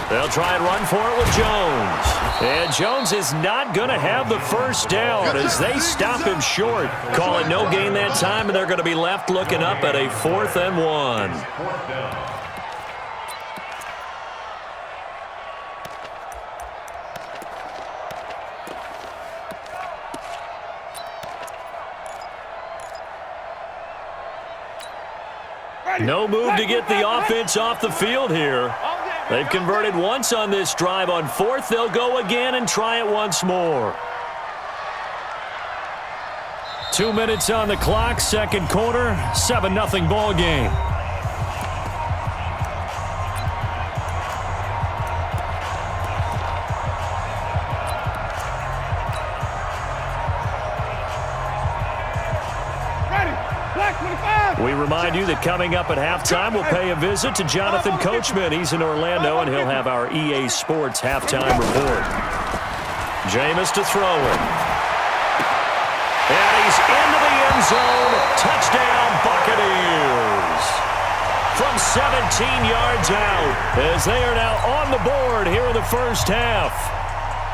They'll try and run for it with Jones. And Jones is not going to have the first down as they stop him short. Call it no gain that time, and they're going to be left looking up at a 4th and 1. No move to get the offense off the field here. They've converted once on this drive. On 4th, they'll go again and try it once more. 2 minutes on the clock, second quarter, 7-0 ball game. We remind you that coming up at halftime, we'll pay a visit to Jonathan Coachman. He's in Orlando, and he'll have our EA Sports halftime report. Jameis to throw it. And he's into the end zone. Touchdown, Buccaneers. From 17 yards out, as they are now on the board here in the first half.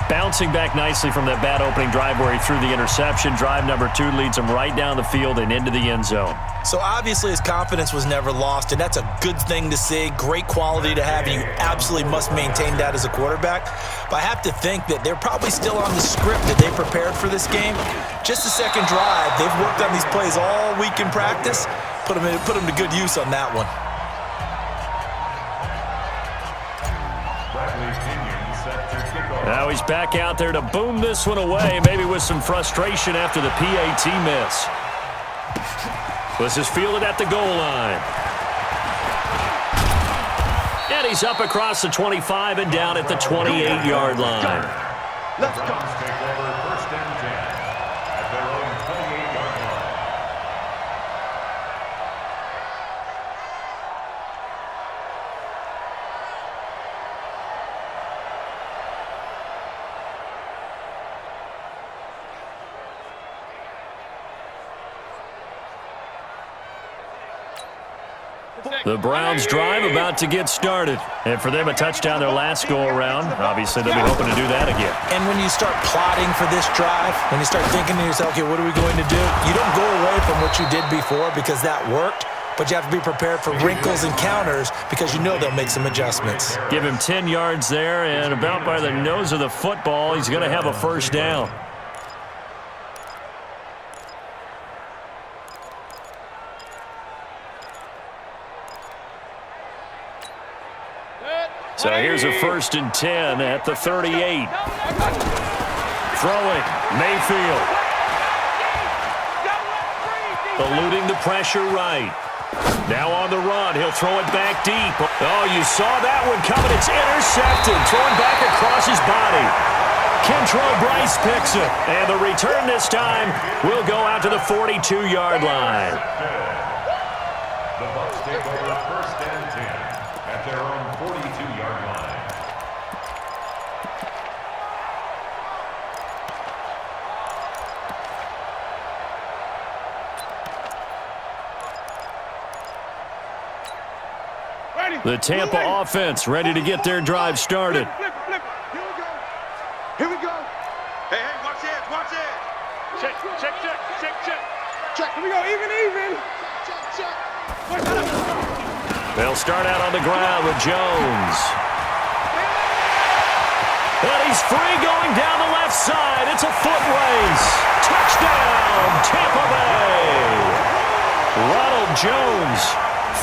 Bouncing back nicely from that bad opening drive where he threw the interception. Drive number 2 leads him right down the field and into the end zone. So obviously his confidence was never lost, and that's a good thing to see. Great quality to have, and you absolutely must maintain that as a quarterback. But I have to think that they're probably still on the script that they prepared for this game. Just the second drive. They've worked on these plays all week in practice. Put them to good use on that one. Now he's back out there to boom this one away, maybe with some frustration after the PAT miss. This is fielded at the goal line. And he's up across the 25 and down at the 28-yard line. Let's go. Take over 1st and 10 at their own 28-yard line. The Browns drive about to get started. And for them, a touchdown their last go-around. Obviously, they'll be hoping to do that again. And when you start plotting for this drive, when you start thinking to yourself, okay, what are we going to do? You don't go away from what you did before because that worked, but you have to be prepared for wrinkles and counters because you know they'll make some adjustments. Give him 10 yards there, and about by the nose of the football, he's going to have a first down. So here's a 1st and 10 at the 38. Throwing, Mayfield. Eluding the pressure right. Now on the run, he'll throw it back deep. Oh, you saw that one coming. It's intercepted. Thrown back across his body. Kentrell Bryce picks it. And the return this time will go out to the 42-yard line. The Bucs take over 1st and 10 at their own 42-yard line. The Tampa offense ready to get their drive started. Flip. Here we go. Hey, watch it. Check. Here we go, even. Check. They'll start out on the ground with Jones. And he's free going down the left side. It's a foot race. Touchdown, Tampa Bay. Ronald Jones,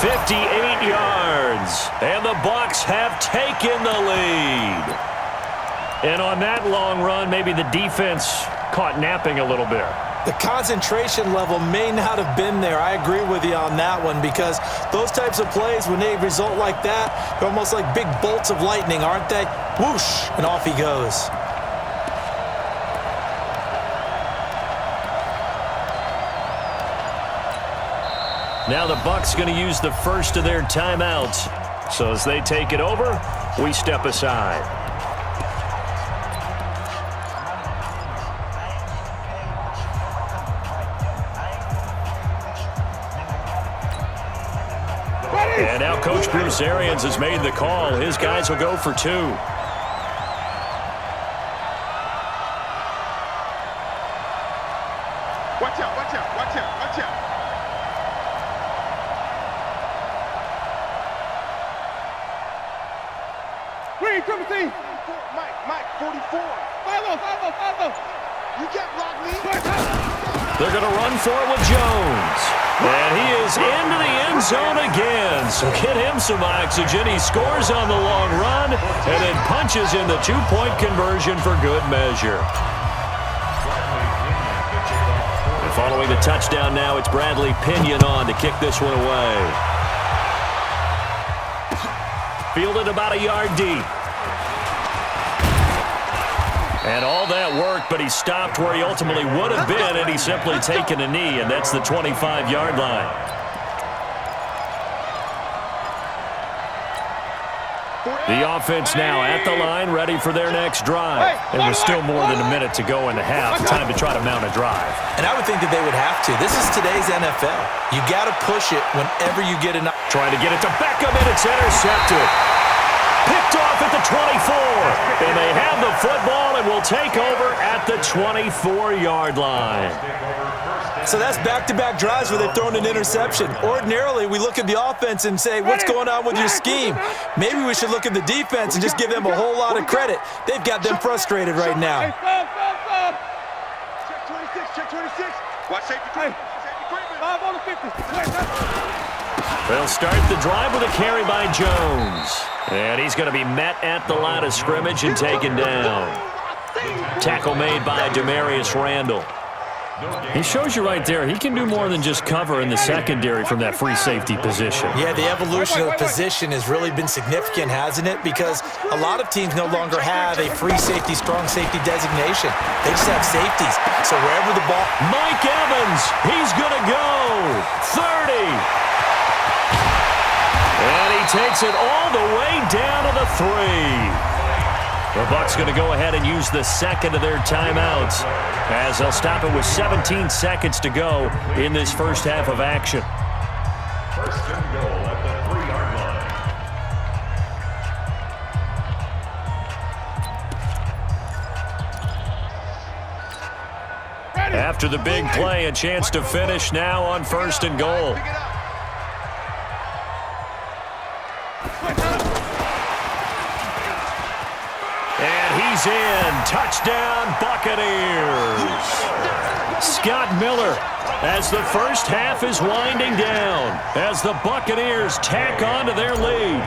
58 yards. And the Bucs have taken the lead. And on that long run, maybe the defense caught napping a little bit. The concentration level may not have been there. I agree with you on that one because those types of plays, when they result like that, they're almost like big bolts of lightning, aren't they? Whoosh, and off he goes. Now the Bucs going to use the first of their timeouts. So as they take it over, we step aside. And now Coach Coach Bruce Arians has made the call. His guys will go for 2. Watch out, watch out, watch out, watch out. Green, triple T. Mike, 44. Follow. You can't block me. They're going to run for it with Jones. And he is into the end zone again. So get him some oxygen. He scores on the long run and then punches in the 2-point conversion for good measure. And following the touchdown now, it's Bradley Pinion on to kick this one away. Fielded about a yard deep. And all that worked, but he stopped where he ultimately would have been, and he's simply taken a knee, and that's the 25-yard line. The offense now at the line, ready for their next drive. And with still more than a minute to go in the half, time to try to mount a drive. And I would think that they would have to. This is today's NFL. You got to push it whenever you get enough. Trying to get it to Beckham, and it's intercepted. Picked off at the 24. And they have the football and will take over at the 24-yard line. So that's back-to-back drives where they've thrown an interception. Ordinarily, we look at the offense and say, what's going on with your scheme? Maybe we should look at the defense and just give them a whole lot of credit. They've got them frustrated right now. Check 26. Watch safety creep. Safety creep. 5 on the 50. They'll start the drive with a carry by Jones. And he's going to be met at the line of scrimmage and taken down. Tackle made by Demarius Randall. He shows you right there, he can do more than just cover in the secondary from that free safety position. Yeah, the evolution of the position has really been significant, hasn't it? Because a lot of teams no longer have a free safety, strong safety designation. They just have safeties. So wherever the ball... Mike Evans, he's going to go. 30. And he takes it all the way down to the 3. The Bucs going to go ahead and use the second of their timeouts as they'll stop it with 17 seconds to go in this first half of action. First and goal at the 3-yard line. After the big play, a chance to finish now on first and goal. He's in. Touchdown, Buccaneers. Scott Miller as the first half is winding down as the Buccaneers tack on to their lead.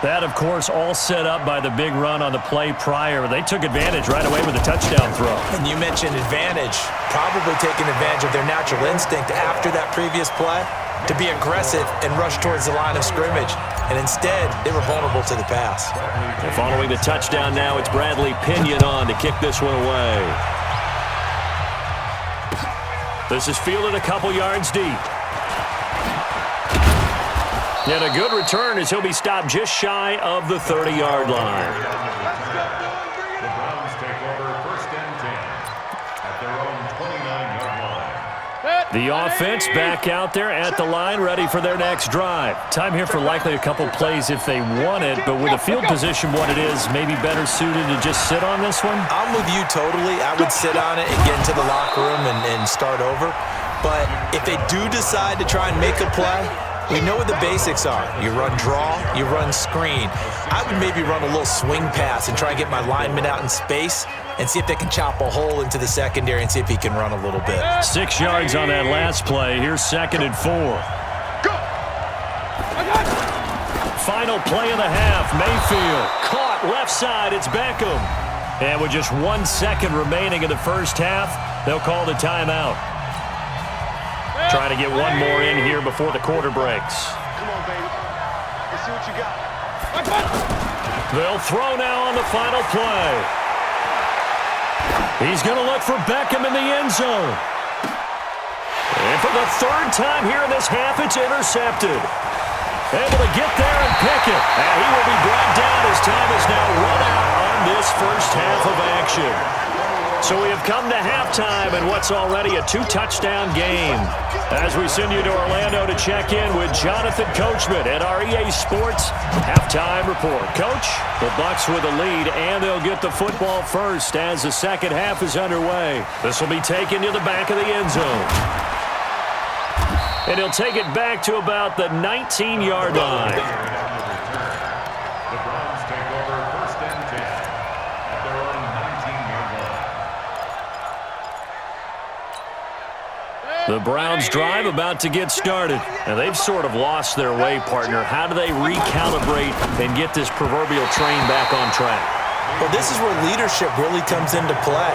That, of course, all set up by the big run on the play prior. They took advantage right away with a touchdown throw. And you mentioned advantage, probably taking advantage of their natural instinct after that previous play to be aggressive and rush towards the line of scrimmage. And instead, they were vulnerable to the pass. And following the touchdown now, it's Bradley Pinion on to kick this one away. This is fielded a couple yards deep. And a good return as he'll be stopped just shy of the 30-yard line. The Browns take over first and 10 at their own 29-yard line. The offense back out there at the line, ready for their next drive. Time here for likely a couple plays if they want it, but with the field position what it is, maybe better suited to just sit on this one? I'm with you totally. I would sit on it and get into the locker room and start over. But if they do decide to try and make a play, we know what the basics are. You run draw, you run screen. I would maybe run a little swing pass and try and get my lineman out in space and see if they can chop a hole into the secondary and see if he can run a little bit. 6 yards on that last play. Here's 2nd and 4. Go! Final play of the half. Mayfield caught left side. It's Beckham. And with just 1 second remaining in the first half, they'll call the timeout. Trying to get one more in here before the quarter breaks. Come on, baby. Let's see what you got. They'll throw now on the final play. He's going to look for Beckham in the end zone. And for the 3rd time here in this half, it's intercepted. Able to get there and pick it. And he will be brought down as time is now run out on this first half of action. So we have come to halftime in what's already a 2-touchdown game. As we send you to Orlando to check in with Jonathan Coachman at our EA Sports Halftime Report. Coach, the Bucs with a lead, and they'll get the football first as the second half is underway. This will be taken to the back of the end zone. And he'll take it back to about the 19-yard line. The Browns drive about to get started. And they've sort of lost their way, partner. How do they recalibrate and get this proverbial train back on track? Well, this is where leadership really comes into play.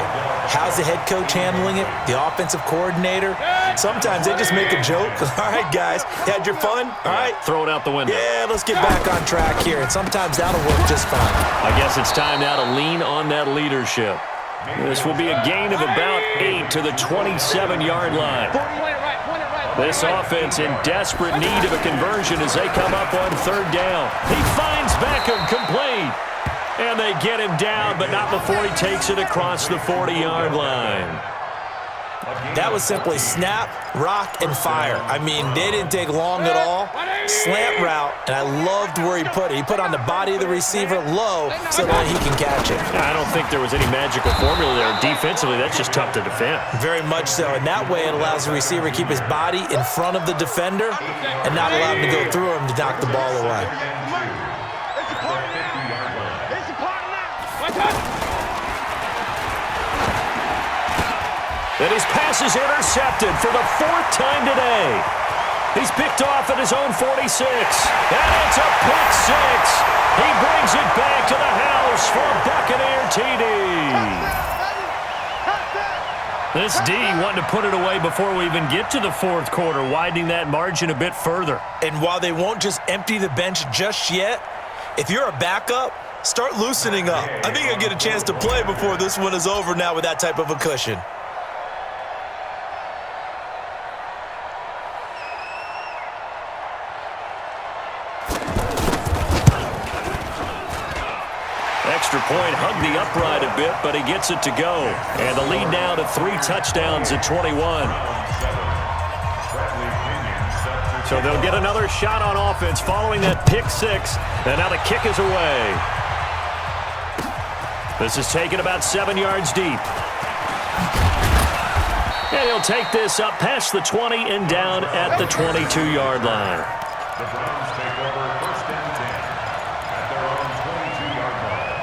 How's the head coach handling it? The offensive coordinator? Sometimes they just make a joke. All right, guys, you had your fun? All right. Throw it out the window. Yeah, let's get back on track here. And sometimes that'll work just fine. I guess it's time now to lean on that leadership. This will be a gain of about 8 to the 27-yard line. This offense in desperate need of a conversion as they come up on third down. He finds Beckham complete. And they get him down, but not before he takes it across the 40-yard line. That was simply snap, rock, and fire. I mean, they didn't take long at all. Slant route, and I loved where he put it. He put on the body of the receiver low so that he can catch it. I don't think there was any magical formula there. Defensively, that's just tough to defend. Very much so, and that way it allows the receiver to keep his body in front of the defender and not allow him to go through him to knock the ball away. And his pass is intercepted for the 4th time today. He's picked off at his own 46. And it's a pick six. He brings it back to the house for Buccaneer TD. This D wanting to put it away before we even get to the fourth quarter, widening that margin a bit further. And while they won't just empty the bench just yet, if you're a backup, start loosening up. I think you'll get a chance to play before this one is over now with that type of a cushion. Extra point, hugged the upright a bit, but he gets it to go. And the lead now to 3 touchdowns at 21. So they'll get another shot on offense following that pick six. And now the kick is away. This is taken about 7 yards deep. And he'll take this up past the 20 and down at the 22-yard line. The Browns take over first and 10 at their own 22-yard line.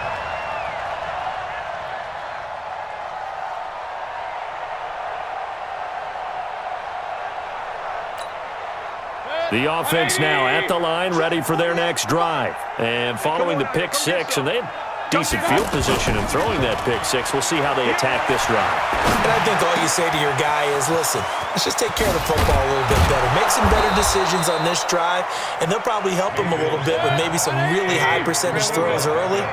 The offense now at the line, ready for their next drive. And following the pick six, and they have decent field position in throwing that pick six. We'll see how they attack this drive. And I think all you say to your guy is, listen, let's just take care of the football a little bit better. Make some better decisions on this drive, and they'll probably help him a little bit with maybe some really high percentage throws early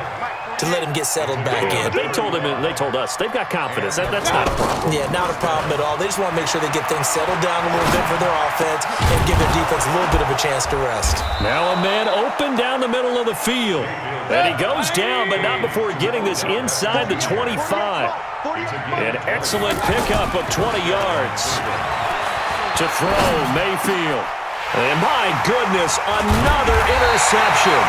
to let him get settled back in. But they told him, and they told us, they've got confidence. That's not a problem. Yeah, not a problem at all. They just want to make sure they get things settled down a little bit for their offense and give their defense a little bit of a chance to rest. Now a man open down the middle of the field. And he goes down, but not before getting this inside the 25. An excellent pickup of 20 yards to throw Mayfield. And my goodness, another interception.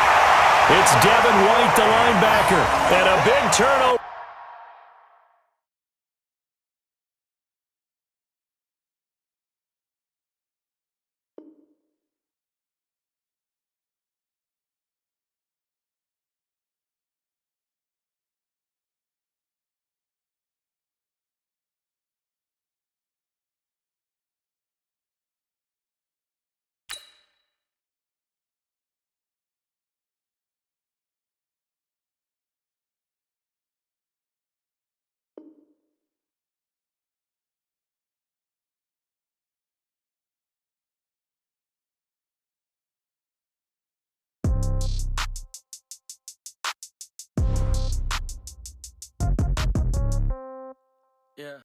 It's Devin White, the linebacker, and a big turnover. Yeah.